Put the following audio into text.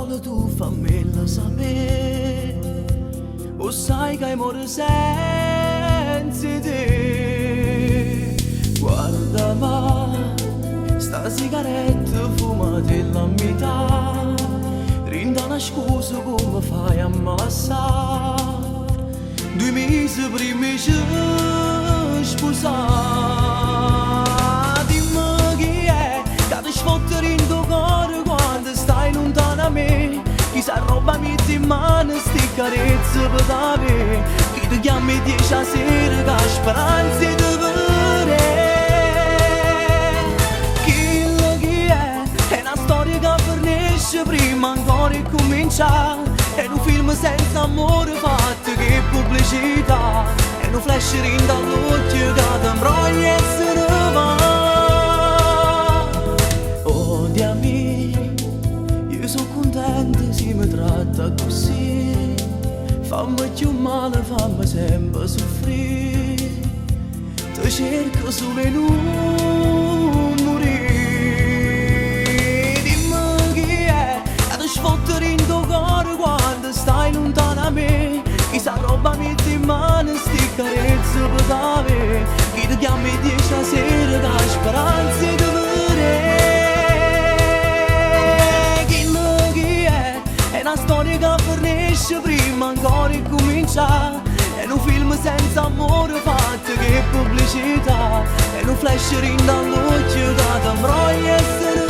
solo tu fammela sapere, o sai che muore senza te. Guarda ma, sta sigaretta fuma della metà, rinda una scusa come fai a malassare. 2 mesi prima ci sposare. Dimmi chi è che ti sfotta in tuo cuore quando stai lontano a me. Chi sa roba metti in mano sti carezze per te. Chi ti chiama e dice a sera che ha speranze di vedere. Chi è una storia che finisce prima ancora di cominciare. È un film senza amore fatto che pubblicità. È un flash dall'occhio che ti imbroglia e se ne va. Odiami, io sono contento se mi tratta così. Fammi più male, fammi sempre soffrire. Ti cerco solo in un morire. Dimmi chi è che ti sfotta in tuo cuore quando stai lontano a me. Chi sa roba metti in mano sti carezze per te. Chi ti chiama e dice a sera che ha speranze di vedere. Chi è una storia che finisce prima ancora di cominciare. È un film senza amore fatto che pubblicità. È un flash dall'occhio che ti imbroglia e se ne